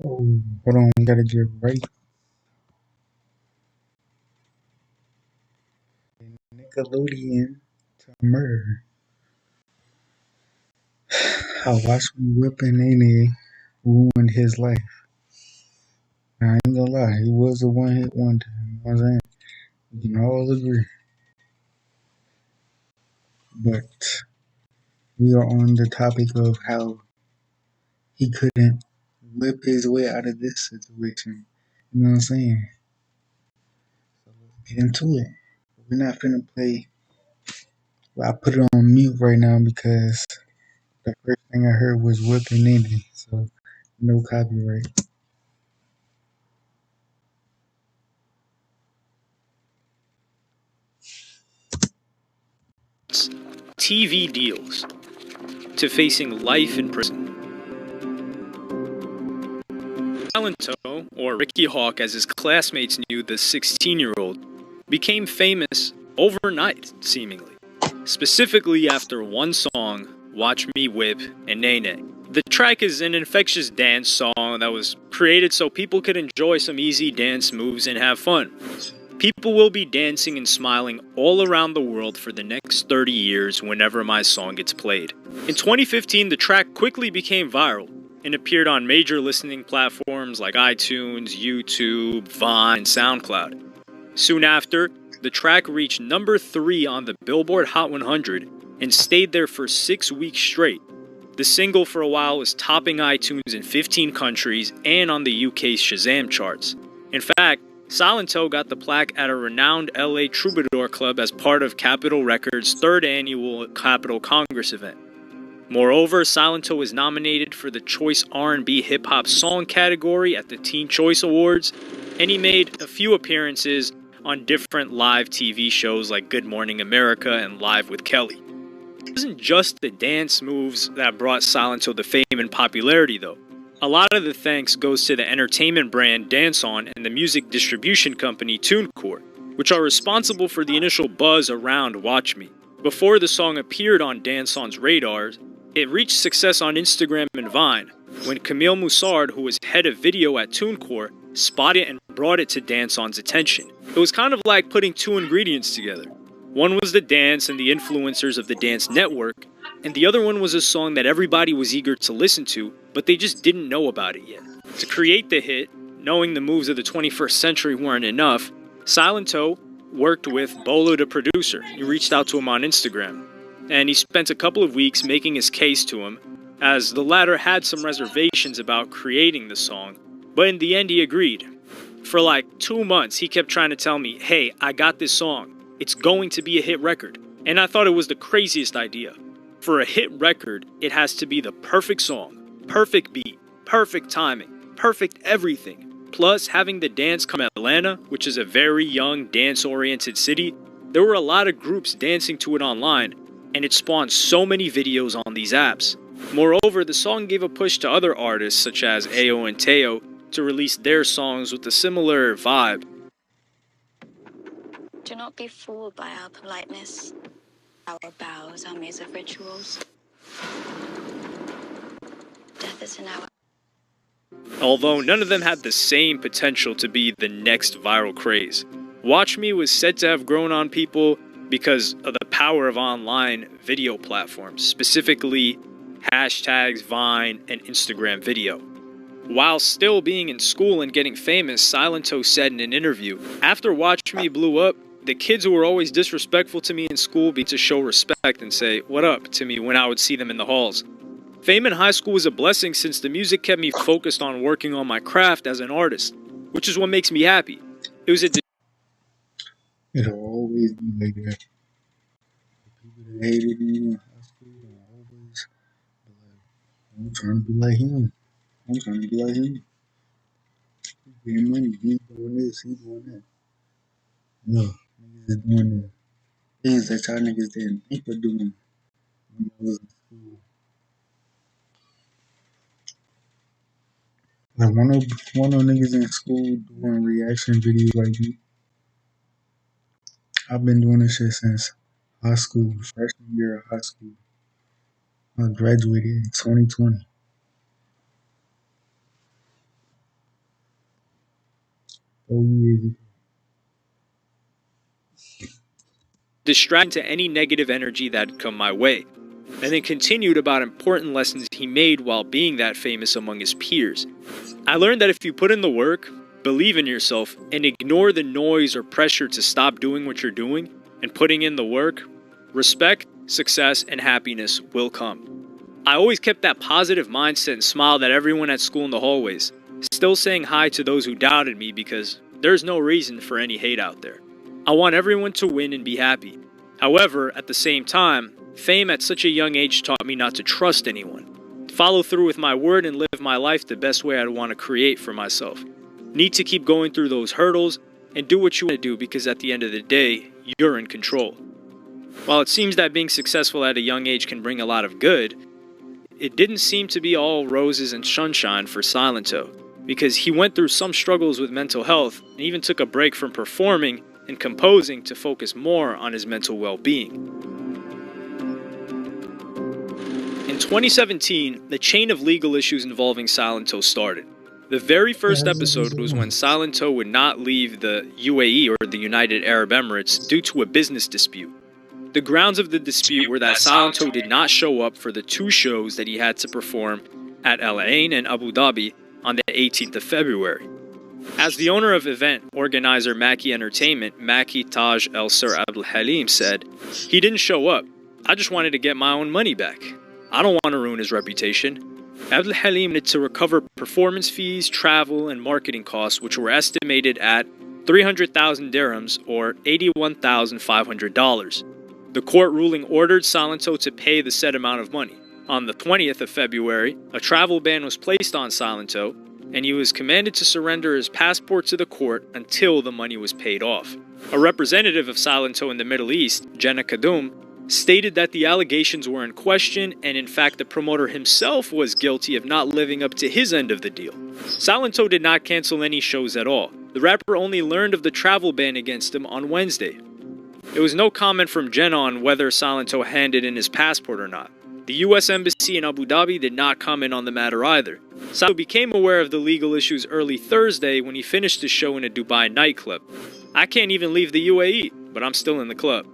Oh, hold on, we gotta get right. Nickelodeon to murder. How Watch Me Whipping Nene ruined his life. Now, I ain't gonna lie, he was a one hit wonder. You know what I'm saying? We can all agree. But we are on the topic of how he couldn't whip his way out of this situation. You know what I'm saying? So let's get into it. We're not finna play. Well, I put it on mute right now because the first thing I heard was whipping Nene. So no copyright. TV deals to facing life in prison. Silento, or Ricky Hawk as his classmates knew the 16-year-old, became famous overnight, seemingly. Specifically after one song, Watch Me Whip and Nene. The track is an infectious dance song that was created so people could enjoy some easy dance moves and have fun. People will be dancing and smiling all around the world for the next 30 years whenever my song gets played. In 2015, the track quickly became viral and appeared on major listening platforms like iTunes, YouTube, Vine, and SoundCloud. Soon after, the track reached number 3 on the Billboard Hot 100 and stayed there for 6 weeks straight. The single for a while was topping iTunes in 15 countries and on the UK's Shazam charts. In fact, Silento got the plaque at a renowned LA Troubadour Club as part of Capitol Records' third annual Capitol Congress event. Moreover, Silento was nominated for the Choice R&B Hip Hop Song category at the Teen Choice Awards, and he made a few appearances on different live TV shows like Good Morning America and Live with Kelly. It wasn't just the dance moves that brought Silento the fame and popularity, though. A lot of the thanks goes to the entertainment brand Dance On and the music distribution company TuneCore, which are responsible for the initial buzz around Watch Me. Before the song appeared on Dance On's radars, it reached success on Instagram and Vine, when Camille Moussard, who was head of video at TuneCore, spotted it and brought it to Dance On's attention. It was kind of like putting two ingredients together. One was the dance and the influencers of the dance network, and the other one was a song that everybody was eager to listen to, but they just didn't know about it yet. To create the hit, knowing the moves of the 21st century weren't enough, Silento worked with Bolo the producer. He reached out to him on Instagram, and he spent a couple of weeks making his case to him, as the latter had some reservations about creating the song, but in the end he agreed. For like 2 months he kept trying to tell me, hey, I got this song. It's going to be a hit record. And I thought it was the craziest idea. For a hit record, it has to be the perfect song, perfect beat, perfect timing, perfect everything. Plus, having the dance come from Atlanta, which is a very young, dance-oriented city, there were a lot of groups dancing to it online, and it spawned so many videos on these apps. Moreover, the song gave a push to other artists such as Ayo and Teo to release their songs with a similar vibe. Do not be fooled by our politeness. Our bows are made of rituals. Death is in our... Although none of them had the same potential to be the next viral craze. Watch Me was said to have grown on people because of the power of online video platforms, specifically hashtags, Vine, and Instagram video. While still being in school and getting famous, Silento said in an interview, after Watch Me blew up, the kids who were always disrespectful to me in school began to show respect and say, "What up?" to me when I would see them in the halls. Fame in high school was a blessing since the music kept me focused on working on my craft as an artist, which is what makes me happy. It was a It'll always be like that. The people that hated me in high school will always be like, I'm trying to be like him. I'm trying to be like him. He's getting money. He's doing this. He's doing that. No, niggas is doing the things that y'all niggas didn't think of doing when I was in school. Like one of niggas in school doing reaction videos like me. I've been doing this shit since high school, freshman year of high school. I graduated in 2020. Oh, yeah. Distracting to any negative energy that had come my way, and then continued about important lessons he made while being that famous among his peers. I learned that if you put in the work, believe in yourself, and ignore the noise or pressure to stop doing what you're doing and putting in the work, respect, success, and happiness will come. I always kept that positive mindset and smiled at everyone at school in the hallways, still saying hi to those who doubted me because there's no reason for any hate out there. I want everyone to win and be happy. However, at the same time, fame at such a young age taught me not to trust anyone. Follow through with my word and live my life the best way I'd want to create for myself. Need to keep going through those hurdles and do what you want to do because at the end of the day, you're in control. While it seems that being successful at a young age can bring a lot of good, it didn't seem to be all roses and sunshine for Silento, because he went through some struggles with mental health and even took a break from performing and composing to focus more on his mental well-being. In 2017, the chain of legal issues involving Silento started. The very first episode was when Silento would not leave the UAE or the United Arab Emirates due to a business dispute. The grounds of the dispute were that Silento did not show up for the two shows that he had to perform at Al Ain and Abu Dhabi on the 18th of February. As the owner of event organizer Maki Entertainment, Maki Taj El Sir Abdul Halim said, "He didn't show up. I just wanted to get my own money back. I don't want to ruin his reputation." Abdul Halim needed to recover performance fees, travel, and marketing costs, which were estimated at 300,000 dirhams or $81,500. The court ruling ordered Silento to pay the said amount of money. On the 20th of February, a travel ban was placed on Silento, and he was commanded to surrender his passport to the court until the money was paid off. A representative of Silento in the Middle East, Jenna Kadum, stated that the allegations were in question and in fact the promoter himself was guilty of not living up to his end of the deal. Silento did not cancel any shows at all. The rapper only learned of the travel ban against him on Wednesday. There was no comment from Jenna on whether Silento handed in his passport or not. The U.S. Embassy in Abu Dhabi did not comment on the matter either. Silento became aware of the legal issues early Thursday when he finished his show in a Dubai nightclub. "I can't even leave the UAE, but I'm still in the club."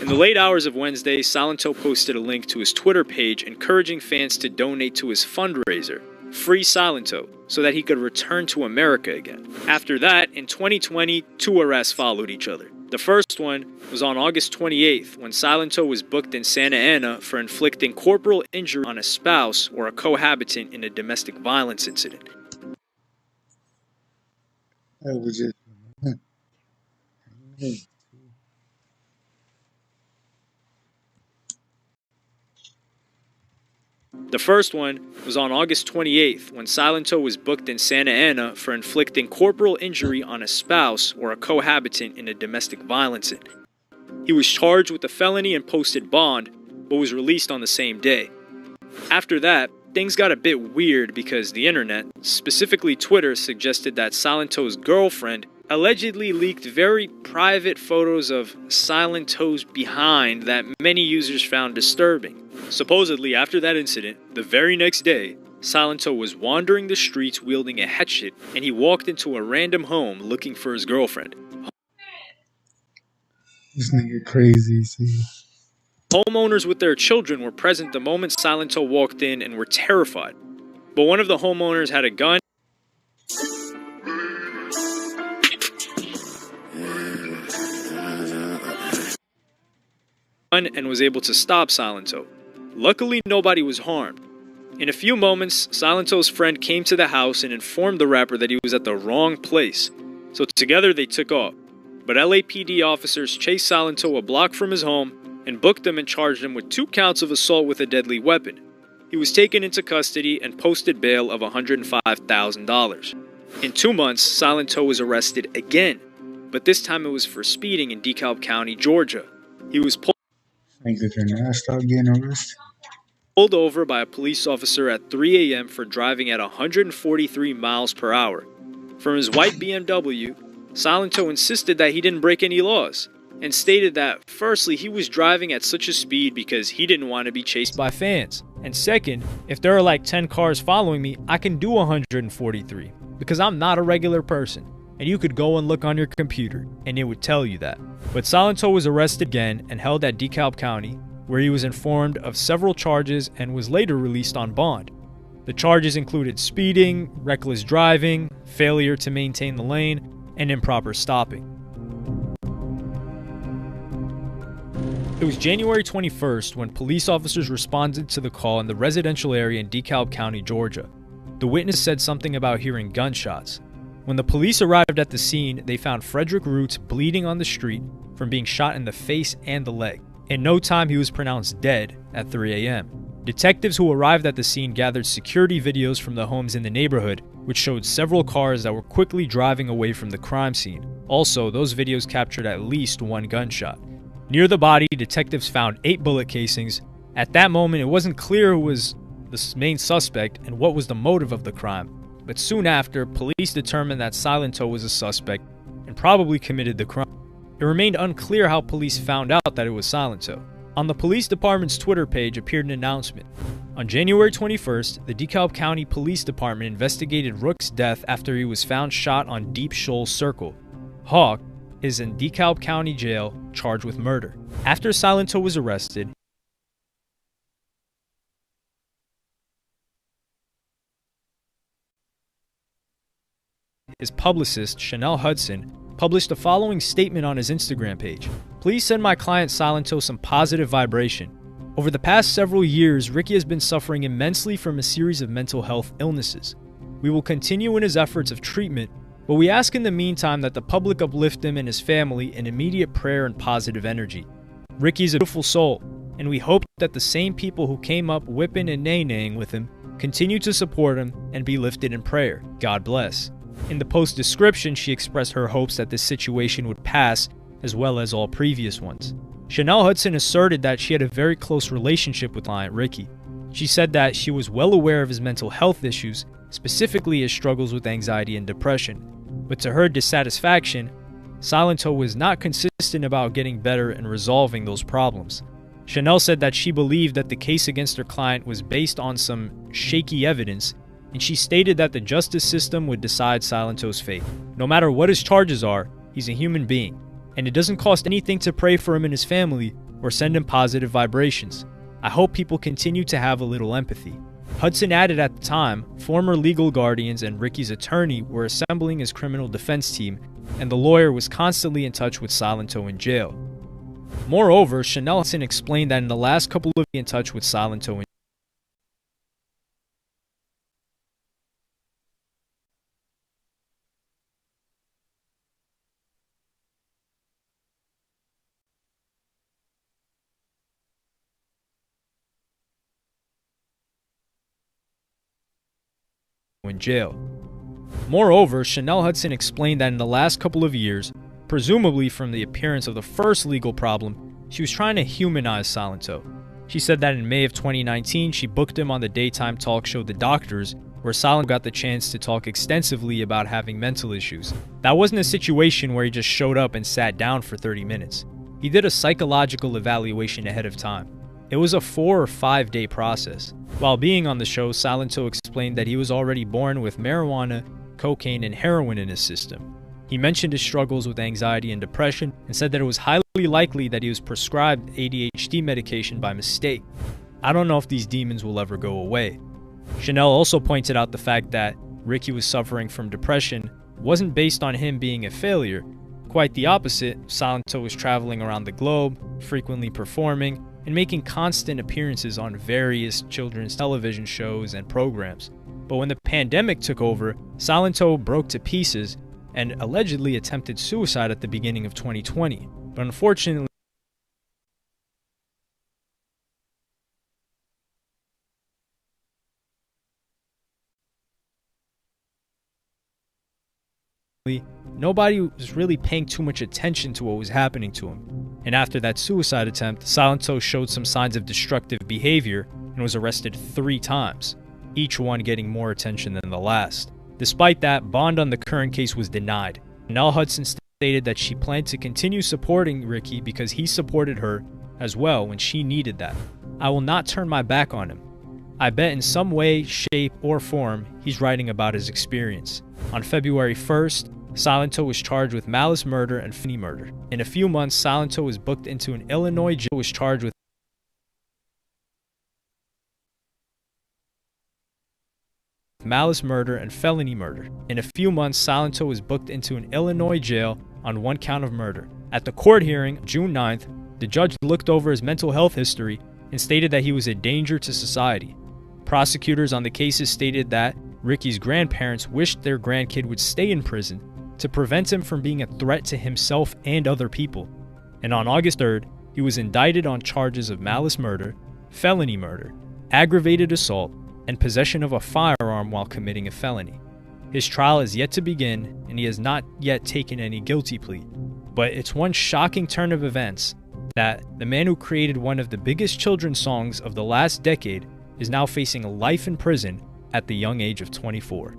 In the late hours of Wednesday, Silento posted a link to his Twitter page encouraging fans to donate to his fundraiser, Free Silento, so that he could return to America again. After that, in 2020, two arrests followed each other. The first one was on August 28th when Silento was booked in Santa Ana for inflicting corporal injury on a spouse or a cohabitant in a domestic violence incident. That was just. The first one was on August 28th when Silento was booked in Santa Ana for inflicting corporal injury on a spouse or a cohabitant in a domestic violence incident. He was charged with a felony and posted bond, but was released on the same day. After that, things got a bit weird because the internet, specifically Twitter, suggested that Silento's girlfriend allegedly leaked very private photos of Silento's behind that many users found disturbing. Supposedly, after that incident, the very next day, Silento was wandering the streets wielding a hatchet, and he walked into a random home looking for his girlfriend. This nigga crazy, see. Homeowners with their children were present the moment Silento walked in and were terrified. But one of the homeowners had a gun and was able to stop Silento. Luckily, nobody was harmed. In a few moments, Silento's friend came to the house and informed the rapper that he was at the wrong place. So together they took off. But LAPD officers chased Silento a block from his home and booked him and charged him with 2 counts of assault with a deadly weapon. He was taken into custody and posted bail of $105,000. In 2 months, Silento was arrested again, but this time it was for speeding in DeKalb County, Georgia. He was Nigga cannot stop getting arrested. pulled over by a police officer at 3 a.m. for driving at 143 miles per hour. From his white BMW, Silento insisted that he didn't break any laws, and stated that, firstly, he was driving at such a speed because he didn't want to be chased by fans. And second, if there are like 10 cars following me, I can do 143 because I'm not a regular person. and you could go and look on your computer, and it would tell you that. But Silento was arrested again and held at DeKalb County, where he was informed of several charges and was later released on bond. The charges included speeding, reckless driving, failure to maintain the lane, and improper stopping. It was January 21st when police officers responded to the call in the residential area in DeKalb County, Georgia. The witness said something about hearing gunshots. When the police arrived at the scene, they found Frederick Roots bleeding on the street from being shot in the face and the leg. In no time, he was pronounced dead at 3 a.m. Detectives who arrived at the scene gathered security videos from the homes in the neighborhood, which showed several cars that were quickly driving away from the crime scene. Also, those videos captured at least one gunshot. Near the body, detectives found 8 bullet casings. At that moment, it wasn't clear who was the main suspect and what was the motive of the crime. But soon after, police determined that Silento was a suspect and probably committed the crime. It remained unclear how police found out that it was Silento. On the police department's Twitter page appeared an announcement. On January 21st, the DeKalb County Police Department investigated Rook's death after he was found shot on Deep Shoals Circle. Hawk is in DeKalb County Jail charged with murder. After Silento was arrested, his publicist, Chanel Hudson, published the following statement on his Instagram page. "Please send my client Silento some positive vibration. Over the past several years, Ricky has been suffering immensely from a series of mental health illnesses. We will continue in his efforts of treatment, but we ask in the meantime that the public uplift him and his family in immediate prayer and positive energy. Ricky's a beautiful soul, and we hope that the same people who came up whipping and nay-naying with him continue to support him and be lifted in prayer. God bless." In the post description, she expressed her hopes that this situation would pass, as well as all previous ones. Chanel Hudson asserted that she had a very close relationship with client Ricky. She said that she was well aware of his mental health issues, specifically his struggles with anxiety and depression. But to her dissatisfaction, Silento was not consistent about getting better and resolving those problems. Chanel said that she believed that the case against her client was based on some shaky evidence, and she stated that the justice system would decide Silento's fate. No matter what his charges are, he's a human being, and it doesn't cost anything to pray for him and his family or send him positive vibrations. I hope people continue to have a little empathy. Hudson added at the time, former legal guardians and Ricky's attorney were assembling his criminal defense team, and the lawyer was constantly in touch with Silento in jail. Moreover, Chanel Hudson explained that in the last couple of years in touch with Silento in jail. Moreover, Chanel Hudson explained that in the last couple of years, presumably from the appearance of the first legal problem, she was trying to humanize Silento. She said that in May of 2019, she booked him on the daytime talk show The Doctors, where Silento got the chance to talk extensively about having mental issues. That wasn't a situation where he just showed up and sat down for 30 minutes. He did a psychological evaluation ahead of time. It was a 4 or 5 day process. While being on the show, Silento explained that he was already born with marijuana, cocaine, and heroin in his system. He mentioned his struggles with anxiety and depression and said that it was highly likely that he was prescribed ADHD medication by mistake. I don't know if these demons will ever go away. Chanel also pointed out the fact that Ricky was suffering from depression wasn't based on him being a failure. Quite the opposite, Silento was traveling around the globe, frequently performing, and making constant appearances on various children's television shows and programs. But when the pandemic took over, Silento broke to pieces and allegedly attempted suicide at the beginning of 2020. But unfortunately, nobody was really paying too much attention to what was happening to him. And after that suicide attempt, Silento showed some signs of destructive behavior and was arrested 3 times, each one getting more attention than the last. Despite that, bond on the current case was denied. Nell Hudson stated that she planned to continue supporting Ricky because he supported her as well when she needed that. "I will not turn my back on him. I bet in some way, shape, or form, he's writing about his experience." On February 1st, Silento was charged with malice murder and felony murder. In a few months, Silento was booked into an Illinois jail. Was charged with malice murder and felony murder. In a few months, Silento was booked into an Illinois jail on one count of murder. At the court hearing, June 9th, the judge looked over his mental health history and stated that he was a danger to society. Prosecutors on the cases stated that Ricky's grandparents wished their grandkid would stay in prison to prevent him from being a threat to himself and other people. And on August 3rd, he was indicted on charges of malice murder, felony murder, aggravated assault, and possession of a firearm while committing a felony. His trial is yet to begin, and he has not yet taken any guilty plea. But it's one shocking turn of events that the man who created one of the biggest children's songs of the last decade is now facing life in prison at the young age of 24.